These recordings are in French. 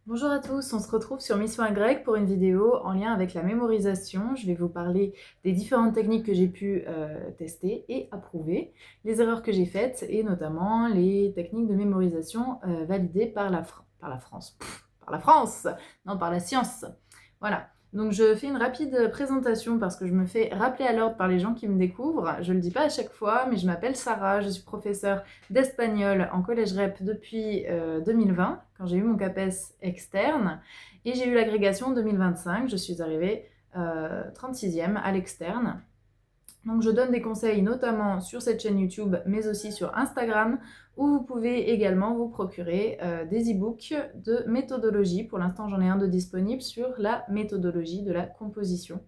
Bonjour à tous, on se retrouve sur Mission Y pour une vidéo en lien avec la mémorisation. Je vais vous parler des différentes techniques que j'ai pu tester et approuver, les erreurs que j'ai faites et notamment les techniques de mémorisation validées par la France. Par la France, non, par la science. Voilà. Donc je fais une rapide présentation parce que je me fais rappeler à l'ordre par les gens qui me découvrent. Je ne le dis pas à chaque fois, mais je m'appelle Sarah, je suis professeure d'espagnol en collège REP depuis 2020, quand j'ai eu mon CAPES externe, et j'ai eu l'agrégation en 2025. Je suis arrivée 36e à l'externe. Donc je donne des conseils notamment sur cette chaîne YouTube, mais aussi sur Instagram, où vous pouvez également vous procurer des e-books de méthodologie. Pour l'instant, j'en ai un de disponible sur la méthodologie de la composition.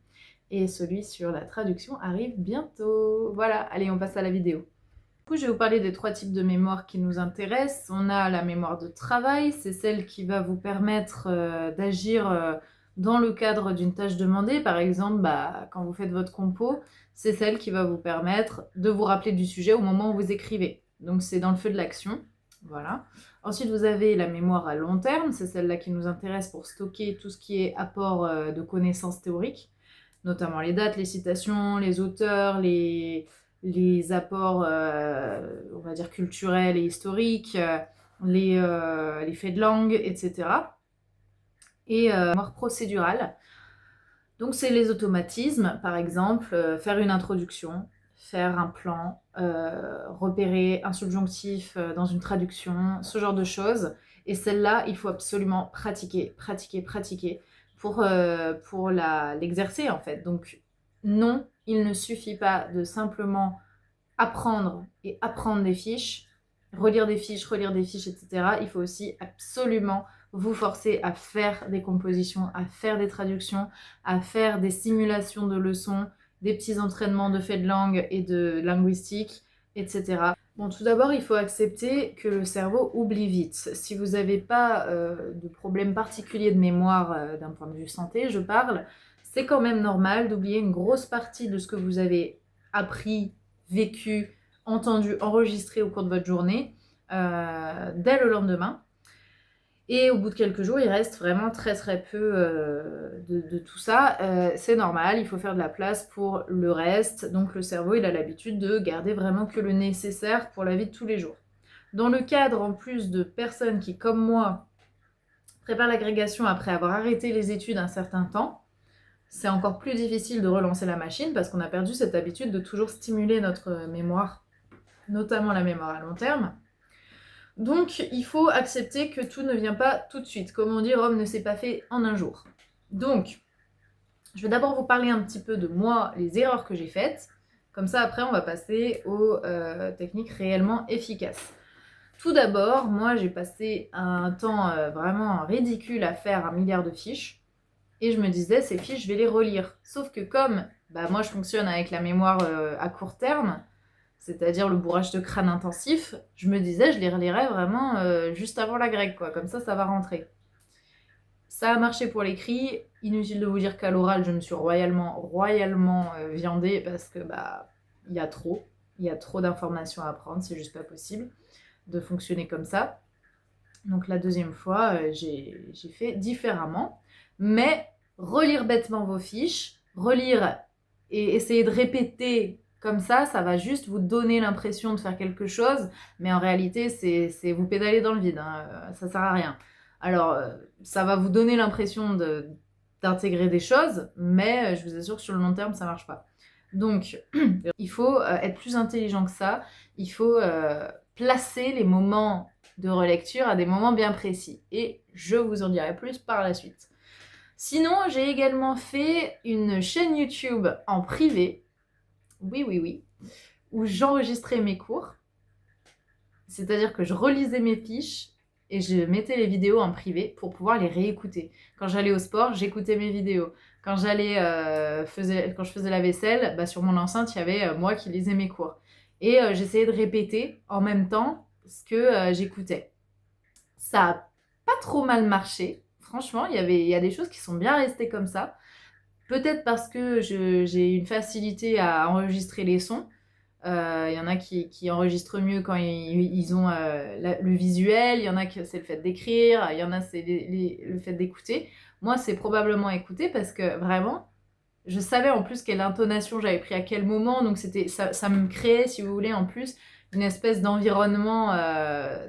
Et celui sur la traduction arrive bientôt. Voilà, allez, on passe à la vidéo. Du coup, je vais vous parler des 3 types de mémoire qui nous intéressent. On a la mémoire de travail, c'est celle qui va vous permettre d'agir dans le cadre d'une tâche demandée. Par exemple, quand vous faites votre compo, c'est celle qui va vous permettre de vous rappeler du sujet au moment où vous écrivez. Donc c'est dans le feu de l'action. Voilà. Ensuite, vous avez la mémoire à long terme, c'est celle-là qui nous intéresse pour stocker tout ce qui est apport de connaissances théoriques, notamment les dates, les citations, les auteurs, les apports, on va dire, culturels et historiques, les faits de langue, etc. Et mémoire procédurale. Donc c'est les automatismes, par exemple, faire une introduction, faire un plan, repérer un subjonctif dans une traduction, ce genre de choses. Et celle-là, il faut absolument pratiquer, pratiquer, pratiquer pour l'exercer en fait. Donc non, il ne suffit pas de simplement apprendre et apprendre des fiches, relire des fiches, etc. Il faut aussi absolument vous forcer à faire des compositions, à faire des traductions, à faire des simulations de leçons, des petits entraînements de faits de langue et de linguistique, etc. Bon, tout d'abord, il faut accepter que le cerveau oublie vite. Si vous n'avez pas de problème particulier de mémoire d'un point de vue santé, je parle, c'est quand même normal d'oublier une grosse partie de ce que vous avez appris, vécu, entendu, enregistré au cours de votre journée dès le lendemain. Et au bout de quelques jours, il reste vraiment très très peu de tout ça. C'est normal, il faut faire de la place pour le reste. Donc le cerveau, il a l'habitude de garder vraiment que le nécessaire pour la vie de tous les jours. Dans le cadre, en plus, de personnes qui, comme moi, préparent l'agrégation après avoir arrêté les études un certain temps, c'est encore plus difficile de relancer la machine parce qu'on a perdu cette habitude de toujours stimuler notre mémoire, notamment la mémoire à long terme. Donc, il faut accepter que tout ne vient pas tout de suite. Comme on dit, Rome ne s'est pas fait en un jour. Donc, je vais d'abord vous parler un petit peu de moi, les erreurs que j'ai faites. Comme ça, après, on va passer aux techniques réellement efficaces. Tout d'abord, moi, j'ai passé un temps vraiment ridicule à faire 1 milliard de fiches. Et je me disais, ces fiches, je vais les relire. Sauf que comme moi, je fonctionne avec la mémoire à court terme, c'est-à-dire le bourrage de crâne intensif, je me disais, je les relirais vraiment juste avant la grecque, quoi. Comme ça va rentrer. Ça a marché pour l'écrit. Inutile de vous dire qu'à l'oral, je me suis royalement viandée parce que il y a trop d'informations à apprendre, c'est juste pas possible de fonctionner comme ça. Donc la deuxième fois, j'ai fait différemment. Mais relire bêtement vos fiches, relire et essayer de répéter comme ça va juste vous donner l'impression de faire quelque chose, mais en réalité, c'est vous pédaler dans le vide, hein, ça sert à rien. Alors, ça va vous donner l'impression d'intégrer des choses, mais je vous assure que sur le long terme, ça marche pas. Donc, il faut être plus intelligent que ça, il faut placer les moments de relecture à des moments bien précis. Et je vous en dirai plus par la suite. Sinon, j'ai également fait une chaîne YouTube en privé, oui, où j'enregistrais mes cours. C'est-à-dire que je relisais mes fiches et je mettais les vidéos en privé pour pouvoir les réécouter. Quand j'allais au sport, j'écoutais mes vidéos. Quand je faisais la vaisselle, sur mon enceinte, il y avait moi qui lisais mes cours. Et j'essayais de répéter en même temps ce que j'écoutais. Ça a pas trop mal marché. Franchement, il y a des choses qui sont bien restées comme ça. Peut-être parce que j'ai une facilité à enregistrer les sons. Il y en a qui enregistrent mieux quand ils ont le visuel, il y en a que c'est le fait d'écrire, il y en a c'est le fait d'écouter. Moi, c'est probablement écouter parce que vraiment, je savais en plus quelle intonation j'avais pris à quel moment, donc ça me créait, si vous voulez, en plus, une espèce d'environnement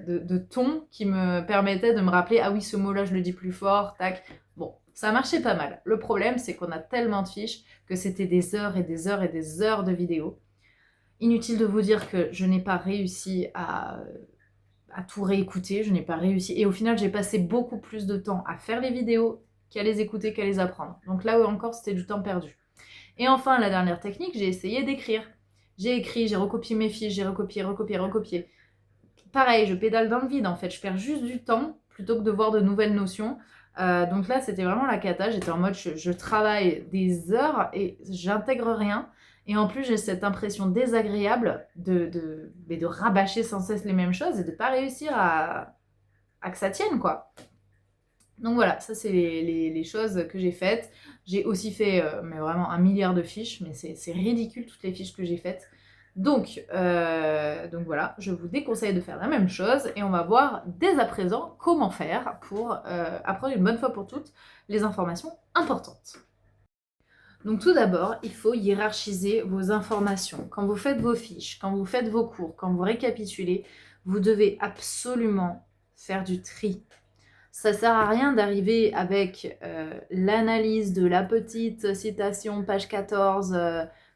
de ton qui me permettait de me rappeler, ah oui, ce mot-là, je le dis plus fort, tac. Bon, ça marchait pas mal. Le problème, c'est qu'on a tellement de fiches que c'était des heures et des heures et des heures de vidéos. Inutile de vous dire que je n'ai pas réussi à tout réécouter, je n'ai pas réussi. Et au final, j'ai passé beaucoup plus de temps à faire les vidéos qu'à les écouter, qu'à les apprendre. Donc là encore, c'était du temps perdu. Et enfin, la dernière technique, j'ai essayé d'écrire. J'ai écrit, j'ai recopié mes fiches, j'ai recopié. Pareil, je pédale dans le vide en fait, je perds juste du temps plutôt que de voir de nouvelles notions. Donc là, c'était vraiment la cata, j'étais en mode je travaille des heures et j'intègre rien. Et en plus, j'ai cette impression désagréable de rabâcher sans cesse les mêmes choses et de ne pas réussir à que ça tienne, quoi. Donc voilà, ça c'est les choses que j'ai faites. J'ai aussi fait mais vraiment 1 milliard de fiches, mais c'est ridicule toutes les fiches que j'ai faites. Donc voilà, je vous déconseille de faire la même chose et on va voir dès à présent comment faire pour apprendre une bonne fois pour toutes les informations importantes. Donc tout d'abord, il faut hiérarchiser vos informations. Quand vous faites vos fiches, quand vous faites vos cours, quand vous récapitulez, vous devez absolument faire du tri. Ça sert à rien d'arriver avec l'analyse de la petite citation, page 14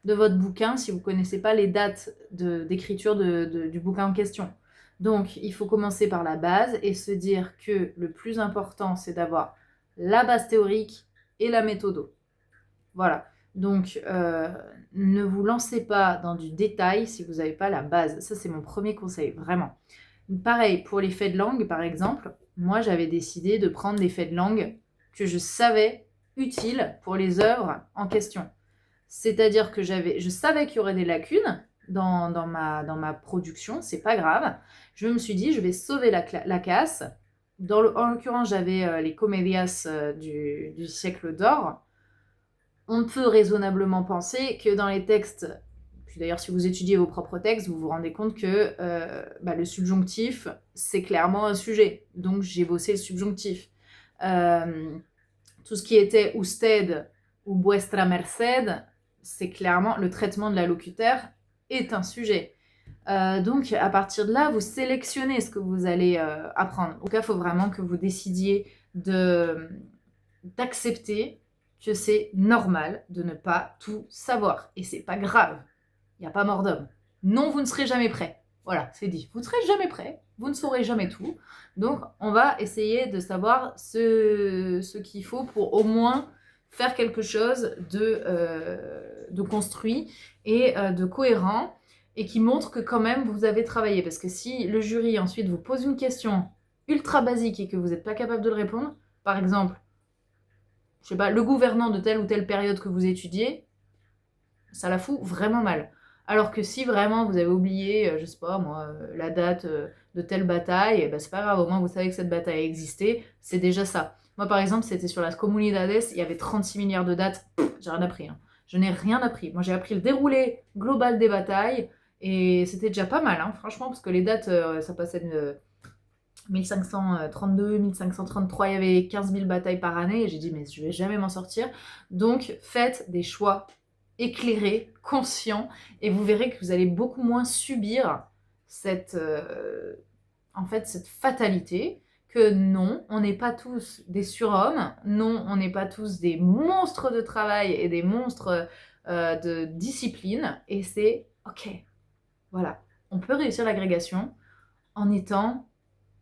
de votre bouquin si vous ne connaissez pas les dates d'écriture du bouquin en question. Donc, il faut commencer par la base et se dire que le plus important, c'est d'avoir la base théorique et la méthode. Voilà. Donc, ne vous lancez pas dans du détail si vous n'avez pas la base. Ça, c'est mon premier conseil, vraiment. Pareil, pour les faits de langue, par exemple, moi, j'avais décidé de prendre des faits de langue que je savais utiles pour les œuvres en question. C'est-à-dire que je savais qu'il y aurait des lacunes dans ma production, c'est pas grave. Je me suis dit, je vais sauver la casse. En l'occurrence, j'avais les comédias du siècle d'or. On peut raisonnablement penser que dans les textes, puis d'ailleurs si vous étudiez vos propres textes, vous vous rendez compte que le subjonctif, c'est clairement un sujet. Donc j'ai bossé le subjonctif. Tout ce qui était usted ou vuestra merced, c'est clairement le traitement de la locuteur est un sujet. Donc à partir de là, vous sélectionnez ce que vous allez apprendre. Au cas, il faut vraiment que vous décidiez d'accepter que c'est normal de ne pas tout savoir. Et c'est pas grave. Il n'y a pas mort d'homme. Non, vous ne serez jamais prêt. Voilà, c'est dit. Vous ne serez jamais prêt. Vous ne saurez jamais tout. Donc, on va essayer de savoir ce qu'il faut pour au moins faire quelque chose de construit et de cohérent et qui montre que quand même vous avez travaillé. Parce que si le jury ensuite vous pose une question ultra basique et que vous n'êtes pas capable de le répondre, par exemple, je sais pas, le gouvernant de telle ou telle période que vous étudiez, ça la fout vraiment mal. Alors que si vraiment vous avez oublié, je sais pas moi, la date de telle bataille, ben c'est pas grave, au moins vous savez que cette bataille a existé, c'est déjà ça. Moi par exemple, c'était sur las Comunidades, il y avait 36 milliards de dates, j'ai rien appris. Hein. Je n'ai rien appris. Moi j'ai appris le déroulé global des batailles, et c'était déjà pas mal, hein, franchement, parce que les dates, ça passait de 1532, 1533, il y avait 15 000 batailles par année, et j'ai dit mais je vais jamais m'en sortir. Donc faites des choix éclairés, conscients, et vous verrez que vous allez beaucoup moins subir cette fatalité, que non, on n'est pas tous des surhommes, non, on n'est pas tous des monstres de travail et des monstres de discipline, et c'est ok. Voilà, on peut réussir l'agrégation en étant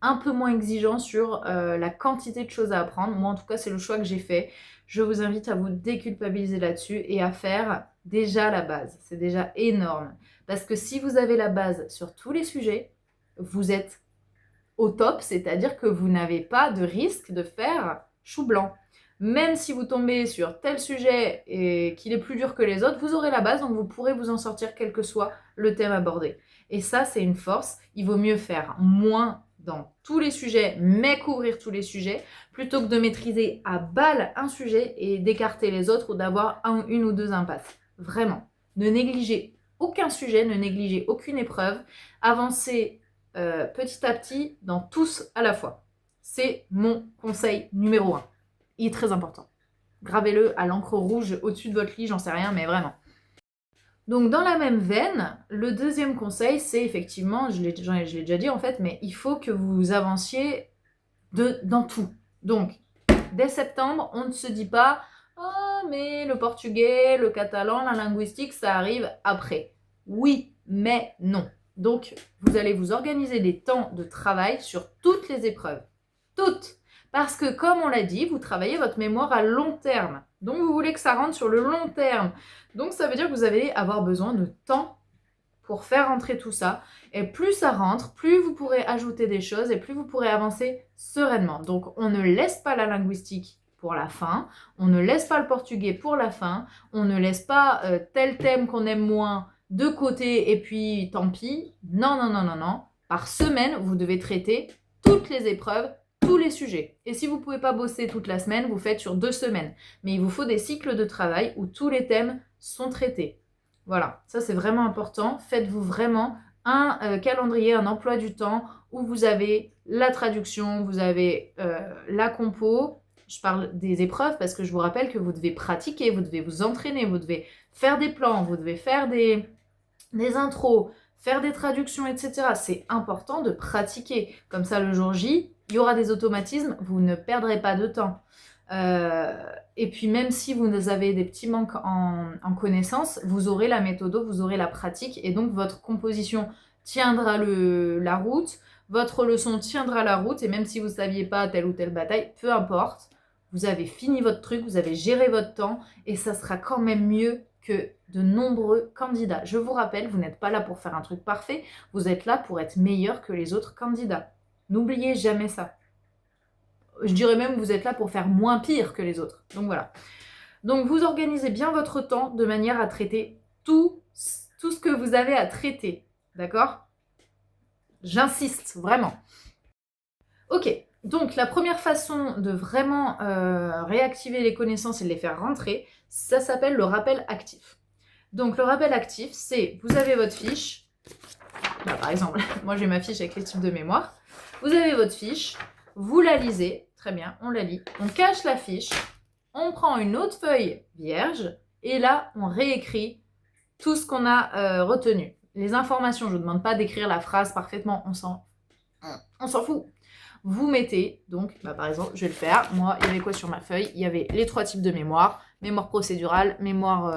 un peu moins exigeant sur la quantité de choses à apprendre. Moi, en tout cas, c'est le choix que j'ai fait. Je vous invite à vous déculpabiliser là-dessus et à faire déjà la base. C'est déjà énorme. Parce que si vous avez la base sur tous les sujets, vous êtes au top, c'est-à-dire que vous n'avez pas de risque de faire chou blanc. Même si vous tombez sur tel sujet et qu'il est plus dur que les autres, vous aurez la base, donc vous pourrez vous en sortir quel que soit le thème abordé. Et ça, c'est une force. Il vaut mieux faire moins dans tous les sujets, mais couvrir tous les sujets, plutôt que de maîtriser à balle un sujet et d'écarter les autres ou d'avoir une ou deux impasses. Vraiment. Ne négligez aucun sujet, ne négligez aucune épreuve, avancez petit à petit dans tous à la fois. C'est mon conseil numéro 1. Il est très important. Gravez-le à l'encre rouge au-dessus de votre lit, j'en sais rien, mais vraiment. Donc dans la même veine, le deuxième conseil, c'est effectivement, je l'ai déjà dit en fait, mais il faut que vous avanciez dans tout. Donc, dès septembre, on ne se dit pas « Ah, mais le portugais, le catalan, la linguistique, ça arrive après. » Oui, mais non. Donc, vous allez vous organiser des temps de travail sur toutes les épreuves. Toutes. Parce que, comme on l'a dit, vous travaillez votre mémoire à long terme. Donc, vous voulez que ça rentre sur le long terme. Donc, ça veut dire que vous allez avoir besoin de temps pour faire rentrer tout ça. Et plus ça rentre, plus vous pourrez ajouter des choses et plus vous pourrez avancer sereinement. Donc, on ne laisse pas la linguistique pour la fin, on ne laisse pas le portugais pour la fin, on ne laisse pas tel thème qu'on aime moins de côté et puis tant pis. Non, non, non, non, non. Par semaine, vous devez traiter toutes les épreuves, tous les sujets. Et si vous ne pouvez pas bosser toute la semaine, vous faites sur 2 semaines. Mais il vous faut des cycles de travail où tous les thèmes sont traités. Voilà, ça c'est vraiment important. Faites-vous vraiment un calendrier, un emploi du temps où vous avez la traduction, vous avez la compo. Je parle des épreuves parce que je vous rappelle que vous devez pratiquer, vous devez vous entraîner, vous devez faire des plans, vous devez faire des intros, faire des traductions, etc. C'est important de pratiquer. Comme ça, le jour J, il y aura des automatismes, vous ne perdrez pas de temps. Et puis même si vous avez des petits manques en connaissances, vous aurez la méthode, vous aurez la pratique et donc votre composition tiendra la route, votre leçon tiendra la route et même si vous ne saviez pas telle ou telle bataille, peu importe, vous avez fini votre truc, vous avez géré votre temps et ça sera quand même mieux que de nombreux candidats. Je vous rappelle, vous n'êtes pas là pour faire un truc parfait, vous êtes là pour être meilleur que les autres candidats. N'oubliez jamais ça. Je dirais même que vous êtes là pour faire moins pire que les autres. Donc voilà. Donc vous organisez bien votre temps de manière à traiter tout ce que vous avez à traiter. D'accord ? J'insiste, vraiment. Ok, donc la première façon de vraiment réactiver les connaissances et de les faire rentrer, ça s'appelle le rappel actif. Donc le rappel actif, c'est vous avez votre fiche. Bah, par exemple, moi j'ai ma fiche avec les types de mémoire. Vous avez votre fiche, vous la lisez, très bien, on la lit, on cache la fiche, on prend une autre feuille vierge et là on réécrit tout ce qu'on a retenu. Les informations, je ne vous demande pas d'écrire la phrase parfaitement, on s'en fout. Vous mettez, donc par exemple, je vais le faire, moi il y avait quoi sur ma feuille ? Il y avait les 3 types de mémoire, mémoire procédurale, mémoire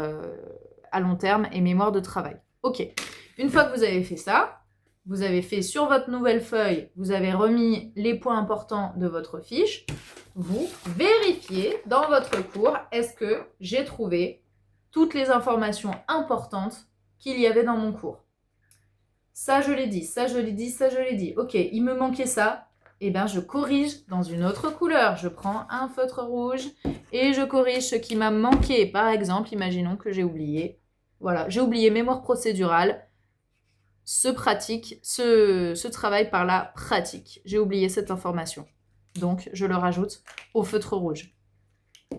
à long terme et mémoire de travail. Ok, une fois que vous avez fait ça, vous avez fait sur votre nouvelle feuille, vous avez remis les points importants de votre fiche, vous vérifiez dans votre cours, est-ce que j'ai trouvé toutes les informations importantes qu'il y avait dans mon cours. Ça, je l'ai dit, ça, je l'ai dit, ça, je l'ai dit. Ok, il me manquait ça, et bien je corrige dans une autre couleur. Je prends un feutre rouge et je corrige ce qui m'a manqué. Par exemple, imaginons que j'ai oublié, voilà, j'ai oublié mémoire procédurale, ce travail par la pratique. J'ai oublié cette information. Donc, je le rajoute au feutre rouge.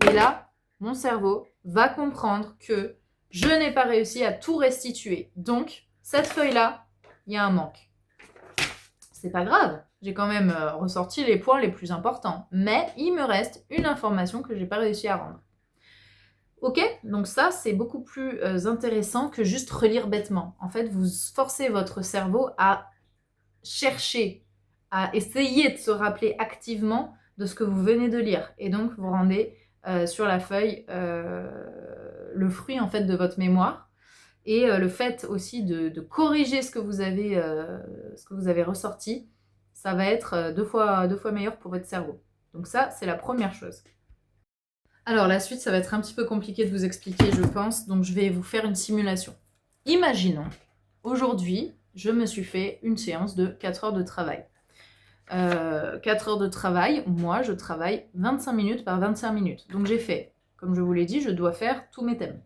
Et là, mon cerveau va comprendre que je n'ai pas réussi à tout restituer. Donc, cette feuille-là, il y a un manque. C'est pas grave. J'ai quand même ressorti les points les plus importants. Mais il me reste une information que je n'ai pas réussi à rendre. Ok, donc ça, c'est beaucoup plus intéressant que juste relire bêtement. En fait, vous forcez votre cerveau à chercher, à essayer de se rappeler activement de ce que vous venez de lire. Et donc, vous rendez sur la feuille le fruit en fait de votre mémoire. Et le fait aussi de corriger ce que vous avez ressorti, ça va être deux fois meilleur pour votre cerveau. Donc ça, c'est la première chose. Alors la suite, ça va être un petit peu compliqué de vous expliquer, je pense, donc je vais vous faire une simulation. Imaginons, aujourd'hui, je me suis fait une séance de 4 heures de travail. 4 heures de travail, moi, je travaille 25 minutes par 25 minutes. Donc j'ai fait, comme je vous l'ai dit, je dois faire tous mes thèmes.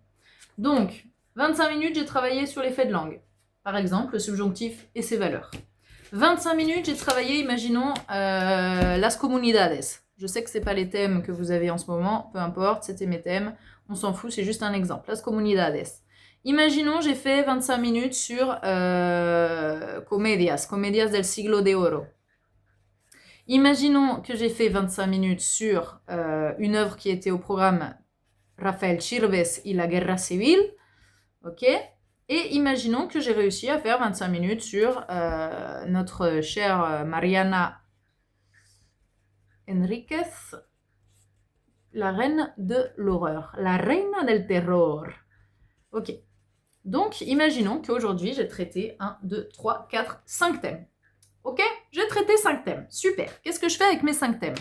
Donc, 25 minutes, j'ai travaillé sur les faits de langue. Par exemple, le subjonctif et ses valeurs. 25 minutes, j'ai travaillé, imaginons, las comunidades. Je sais que ce n'est pas les thèmes que vous avez en ce moment, peu importe, c'était mes thèmes, on s'en fout, c'est juste un exemple. Las comunidades. Imaginons, j'ai fait 25 minutes sur comedias del siglo de oro. Imaginons que j'ai fait 25 minutes sur une œuvre qui était au programme Rafael Chirves y la Guerra Civil, ok. Et imaginons que j'ai réussi à faire 25 minutes sur notre chère Mariana Enriquez, la reine de l'horreur, la reina del terror. Ok. Donc, imaginons qu'aujourd'hui, j'ai traité 1, 2, 3, 4, 5 thèmes. Ok? J'ai traité 5 thèmes. Super. Qu'est-ce que je fais avec mes 5 thèmes?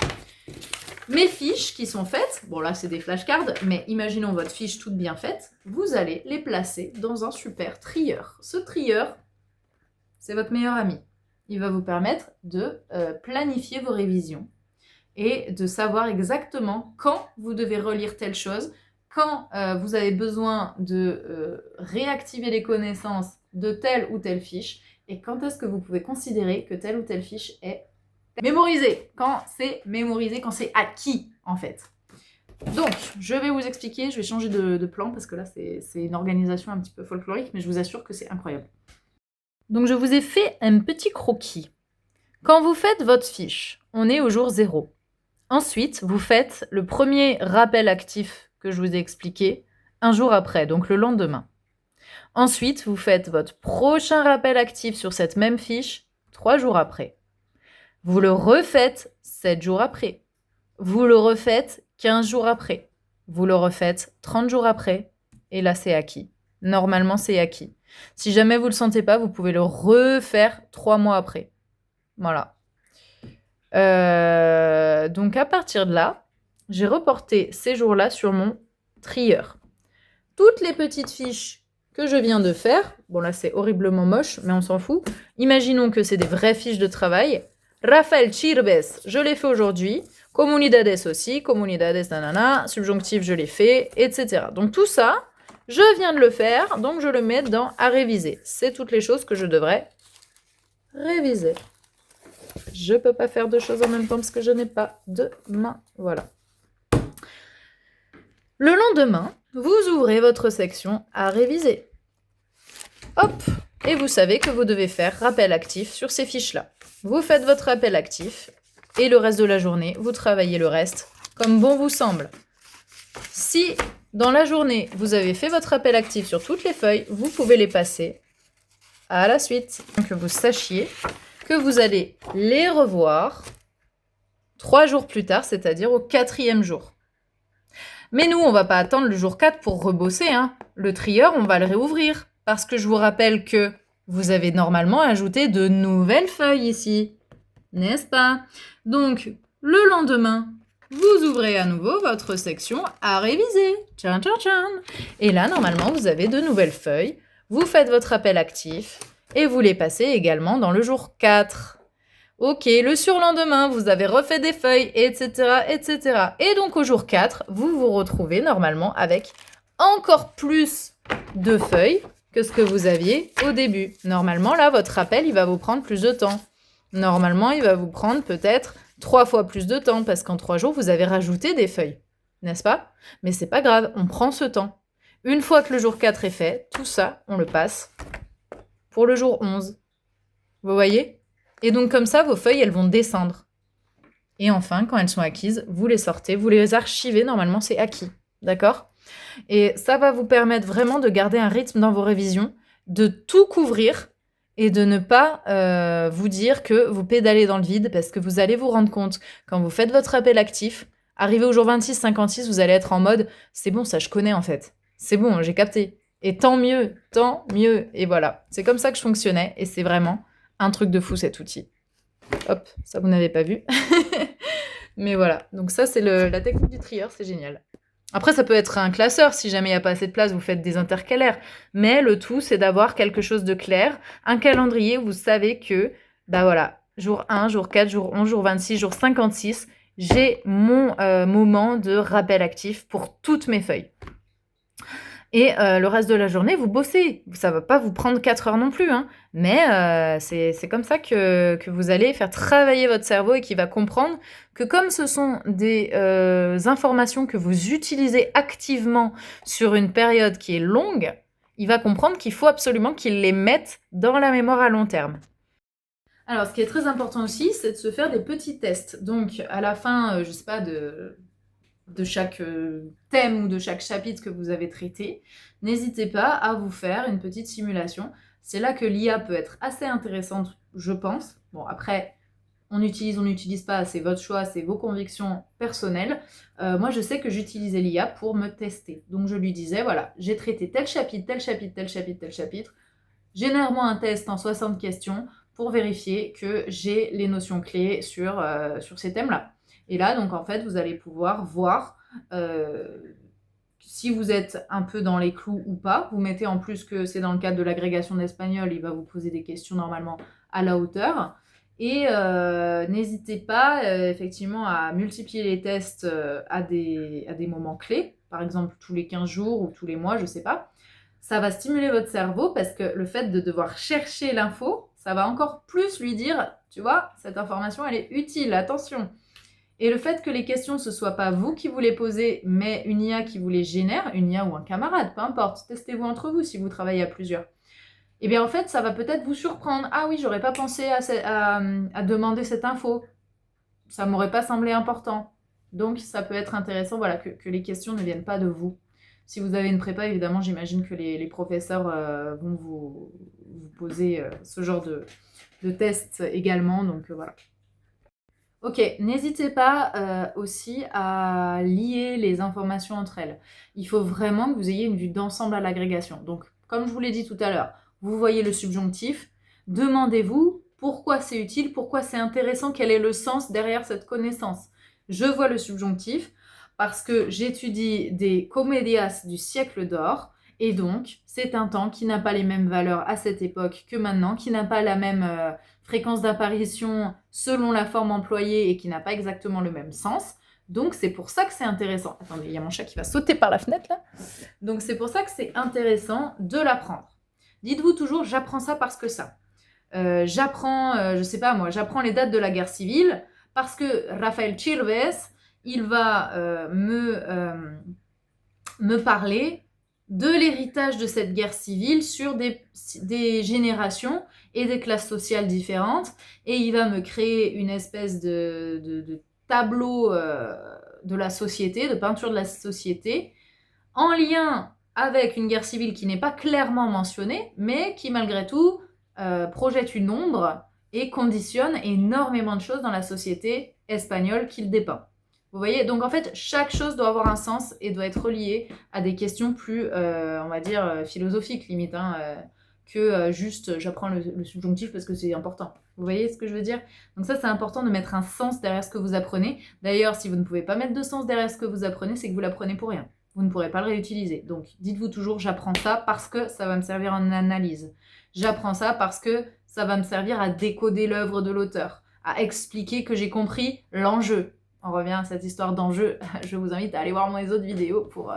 Mes fiches qui sont faites, bon là c'est des flashcards, mais imaginons votre fiche toute bien faite, vous allez les placer dans un super trieur. Ce trieur, c'est votre meilleur ami. Il va vous permettre de planifier vos révisions et de savoir exactement quand vous devez relire telle chose, quand vous avez besoin de réactiver les connaissances de telle ou telle fiche, et quand est-ce que vous pouvez considérer que telle ou telle fiche est mémorisée, quand c'est mémorisé, quand c'est acquis en fait. Donc, je vais vous expliquer, je vais changer de plan parce que là c'est une organisation un petit peu folklorique, mais je vous assure que c'est incroyable. Donc je vous ai fait un petit croquis. Quand vous faites votre fiche, on est au jour 0. Ensuite, vous faites le premier rappel actif que je vous ai expliqué un jour après, donc le lendemain. Ensuite, vous faites votre prochain rappel actif sur cette même fiche 3 jours après. Vous le refaites 7 jours après. Vous le refaites 15 jours après. Vous le refaites 30 jours après. Et là, c'est acquis. Normalement, c'est acquis. Si jamais vous ne le sentez pas, vous pouvez le refaire 3 mois après. Voilà. Donc, à partir de là, j'ai reporté ces jours-là sur mon trieur. Toutes les petites fiches que je viens de faire, bon là c'est horriblement moche, mais on s'en fout. Imaginons que c'est des vraies fiches de travail. Rafael Chirves, je l'ai fait aujourd'hui. Comunidades aussi, comunidades nanana, subjonctif je l'ai fait, etc. Donc tout ça, je viens de le faire, donc je le mets dans à réviser. C'est toutes les choses que je devrais réviser. Je peux pas faire deux choses en même temps parce que je n'ai pas de main. Voilà. Le lendemain, vous ouvrez votre section à réviser. Hop! Et vous savez que vous devez faire rappel actif sur ces fiches-là. Vous faites votre rappel actif et le reste de la journée, vous travaillez le reste comme bon vous semble. Si dans la journée, vous avez fait votre rappel actif sur toutes les feuilles, vous pouvez les passer à la suite. Que vous sachiez que vous allez les revoir 3 jours plus tard, c'est-à-dire au 4e jour. Mais nous, on va pas attendre le jour 4 pour rebosser. Hein. Le trieur, on va le réouvrir. Parce que je vous rappelle que vous avez normalement ajouté de nouvelles feuilles ici. N'est-ce pas? Donc, le lendemain, vous ouvrez à nouveau votre section à réviser. Tchan, tchan, tchan. Et là, normalement, vous avez de nouvelles feuilles. Vous faites votre rappel actif et vous les passez également dans le jour 4. Ok, le surlendemain, vous avez refait des feuilles, etc., etc. Et donc, au jour 4, vous vous retrouvez normalement avec encore plus de feuilles que ce que vous aviez au début. Normalement, là, votre rappel, il va vous prendre plus de temps. Normalement, il va vous prendre peut-être 3 fois plus de temps parce qu'en 3 jours, vous avez rajouté des feuilles. N'est-ce pas? Mais c'est pas grave, on prend ce temps. Une fois que le jour 4 est fait, tout ça, on le passe pour le jour 11. Vous voyez? Et donc, comme ça, vos feuilles, elles vont descendre. Et enfin, quand elles sont acquises, vous les sortez, vous les archivez. Normalement, c'est acquis. D'accord? Et ça va vous permettre vraiment de garder un rythme dans vos révisions, de tout couvrir et de ne pas vous dire que vous pédalez dans le vide parce que vous allez vous rendre compte, quand vous faites votre rappel actif, arrivé au jour 26, 56, vous allez être en mode « c'est bon, ça je connais en fait. C'est bon, j'ai capté. Et tant mieux, tant mieux. » Et voilà, c'est comme ça que je fonctionnais et c'est vraiment un truc de fou cet outil. Hop, ça vous n'avez pas vu. Mais voilà, donc ça c'est la technique du trieur, c'est génial. Après, ça peut être un classeur, si jamais il n'y a pas assez de place, vous faites des intercalaires. Mais le tout, c'est d'avoir quelque chose de clair, un calendrier où vous savez que, bah voilà, jour 1, jour 4, jour 11, jour 26, jour 56, j'ai mon moment de rappel actif pour toutes mes feuilles. Et le reste de la journée, vous bossez. Ça ne va pas vous prendre 4 heures non plus, hein. Mais c'est comme ça que vous allez faire travailler votre cerveau et qu'il va comprendre que comme ce sont des informations que vous utilisez activement sur une période qui est longue, il va comprendre qu'il faut absolument qu'il les mette dans la mémoire à long terme. Alors, ce qui est très important aussi, c'est de se faire des petits tests. Donc, à la fin, je sais pas, de chaque thème ou de chaque chapitre que vous avez traité, n'hésitez pas à vous faire une petite simulation. C'est là que l'IA peut être assez intéressante, je pense. Bon, après, on n'utilise pas, c'est votre choix, c'est vos convictions personnelles. Moi, je sais que j'utilisais l'IA pour me tester. Donc, je lui disais, voilà, j'ai traité tel chapitre, tel chapitre, tel chapitre, tel chapitre. Génère-moi un test en 60 questions pour vérifier que j'ai les notions clés sur ces thèmes-là. Et là, donc, en fait, vous allez pouvoir voir si vous êtes un peu dans les clous ou pas. Vous mettez en plus que c'est dans le cadre de l'agrégation d'espagnol, il va vous poser des questions normalement à la hauteur. Et n'hésitez pas effectivement à multiplier les tests à des moments clés, par exemple tous les 15 jours ou tous les mois, je sais pas. Ça va stimuler votre cerveau parce que le fait de devoir chercher l'info, ça va encore plus lui dire, tu vois, cette information, elle est utile, attention. Et le fait que les questions, ce soit pas vous qui vous les posez, mais une IA qui vous les génère, une IA ou un camarade, peu importe, testez-vous entre vous si vous travaillez à plusieurs. Et bien en fait, ça va peut-être vous surprendre. Ah oui, j'aurais pas pensé à demander cette info. Ça m'aurait pas semblé important. Donc ça peut être intéressant, voilà, que les questions ne viennent pas de vous. Si vous avez une prépa, évidemment, j'imagine que les professeurs vont vous poser ce genre de tests également. Donc voilà. Ok, n'hésitez pas aussi à lier les informations entre elles. Il faut vraiment que vous ayez une vue d'ensemble à l'agrégation. Donc, comme je vous l'ai dit tout à l'heure, vous voyez le subjonctif, demandez-vous pourquoi c'est utile, pourquoi c'est intéressant, quel est le sens derrière cette connaissance. Je vois le subjonctif parce que j'étudie des comédias du siècle d'or, et donc c'est un temps qui n'a pas les mêmes valeurs à cette époque que maintenant, qui n'a pas la même fréquence d'apparition selon la forme employée et qui n'a pas exactement le même sens. Donc c'est pour ça que c'est intéressant. Attendez, il y a mon chat qui va sauter par la fenêtre là. Donc c'est pour ça que c'est intéressant de l'apprendre. Dites-vous toujours, j'apprends ça parce que ça. Je sais pas moi, j'apprends les dates de la guerre civile parce que Rafael Chirves, il va me parler de l'héritage de cette guerre civile sur des générations et des classes sociales différentes, et il va me créer une espèce de tableau de la société, de peinture de la société, en lien avec une guerre civile qui n'est pas clairement mentionnée, mais qui malgré tout projette une ombre et conditionne énormément de choses dans la société espagnole qu'il dépeint. Vous voyez, donc en fait, chaque chose doit avoir un sens et doit être reliée à des questions plus, on va dire, philosophiques limite, que juste j'apprends le subjonctif parce que c'est important. Vous voyez ce que je veux dire? Donc ça, c'est important de mettre un sens derrière ce que vous apprenez. D'ailleurs, si vous ne pouvez pas mettre de sens derrière ce que vous apprenez, c'est que vous l'apprenez pour rien. Vous ne pourrez pas le réutiliser. Donc dites-vous toujours, j'apprends ça parce que ça va me servir en analyse. J'apprends ça parce que ça va me servir à décoder l'œuvre de l'auteur, à expliquer que j'ai compris l'enjeu. On revient à cette histoire d'enjeu. Je vous invite à aller voir mes autres vidéos pour...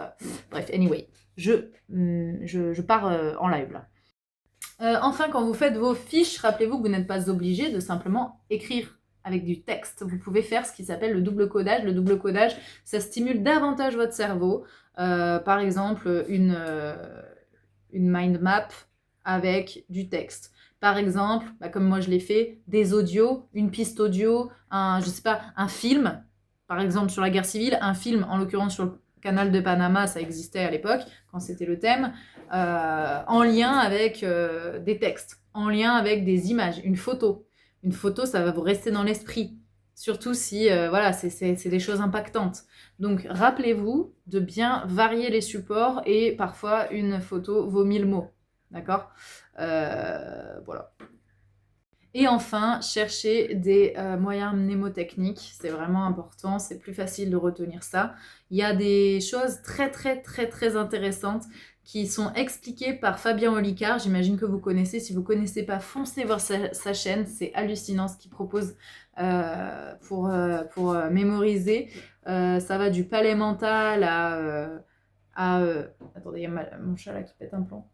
Bref, anyway, je pars en live là. Enfin, quand vous faites vos fiches, rappelez-vous que vous n'êtes pas obligé de simplement écrire avec du texte. Vous pouvez faire ce qui s'appelle le double codage. Le double codage, ça stimule davantage votre cerveau. Par exemple, une mind map avec du texte. Par exemple, comme moi je l'ai fait, des audios, une piste audio, je sais pas, un film. Par exemple, sur la guerre civile, un film, en l'occurrence sur le canal de Panama, ça existait à l'époque, quand c'était le thème, en lien avec des textes, en lien avec des images, une photo. Une photo, ça va vous rester dans l'esprit. Surtout si, voilà, c'est des choses impactantes. Donc, rappelez-vous de bien varier les supports et parfois une photo vaut 1000 mots. D'accord Voilà. Et enfin, chercher des moyens mnémotechniques, c'est vraiment important, c'est plus facile de retenir ça. Il y a des choses très très très très intéressantes qui sont expliquées par Fabien Olicard, j'imagine que vous connaissez. Si vous ne connaissez pas, foncez voir sa chaîne, c'est hallucinant ce qu'il propose pour mémoriser. Ça va du palais mental à attendez, il y a mon chat là qui pète un plomb.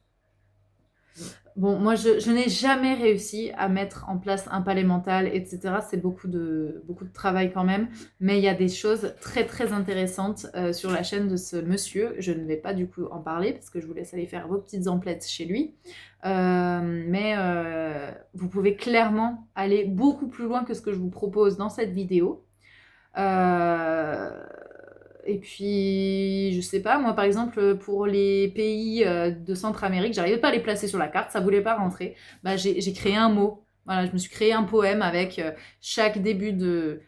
Bon, moi, je n'ai jamais réussi à mettre en place un palais mental, etc. C'est beaucoup de travail quand même. Mais il y a des choses très, très intéressantes sur la chaîne de ce monsieur. Je ne vais pas du coup en parler parce que je vous laisse aller faire vos petites emplettes chez lui. Mais vous pouvez clairement aller beaucoup plus loin que ce que je vous propose dans cette vidéo. Euh, et puis, je sais pas, moi par exemple, pour les pays de Centre-Amérique, j'arrivais pas à les placer sur la carte, ça voulait pas rentrer. Bah, j'ai créé un mot. Voilà, je me suis créé un poème avec chaque début de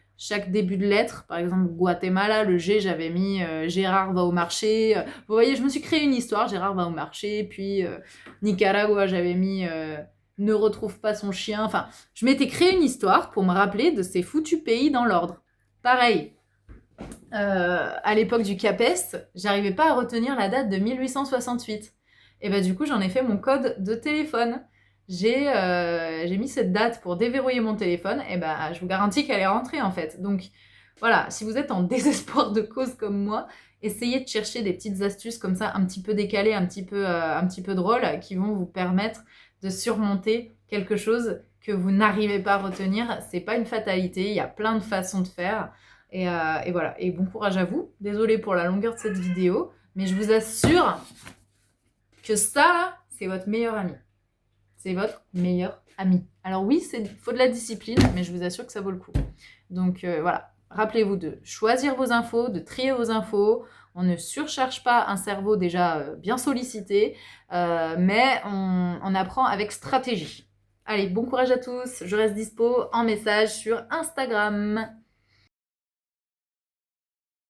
lettre. Par exemple, Guatemala, le G, j'avais mis Gérard va au marché. Vous voyez, je me suis créé une histoire, Gérard va au marché. Puis Nicaragua, j'avais mis ne retrouve pas son chien. Enfin, je m'étais créé une histoire pour me rappeler de ces foutus pays dans l'ordre. Pareil, à l'époque du CAPES, j'arrivais pas à retenir la date de 1868. Et bah du coup, j'en ai fait mon code de téléphone. J'ai mis cette date pour déverrouiller mon téléphone, et bah je vous garantis qu'elle est rentrée en fait. Donc voilà, si vous êtes en désespoir de cause comme moi, essayez de chercher des petites astuces comme ça, un petit peu décalées, un petit peu drôles, qui vont vous permettre de surmonter quelque chose que vous n'arrivez pas à retenir. C'est pas une fatalité, il y a plein de façons de faire. Et voilà, et bon courage à vous. Désolée pour la longueur de cette vidéo, mais je vous assure que ça, c'est votre meilleur ami. C'est votre meilleur ami. Alors oui, il faut de la discipline, mais je vous assure que ça vaut le coup. Donc voilà, rappelez-vous de choisir vos infos, de trier vos infos. On ne surcharge pas un cerveau déjà bien sollicité, mais on apprend avec stratégie. Allez, bon courage à tous. Je reste dispo en message sur Instagram.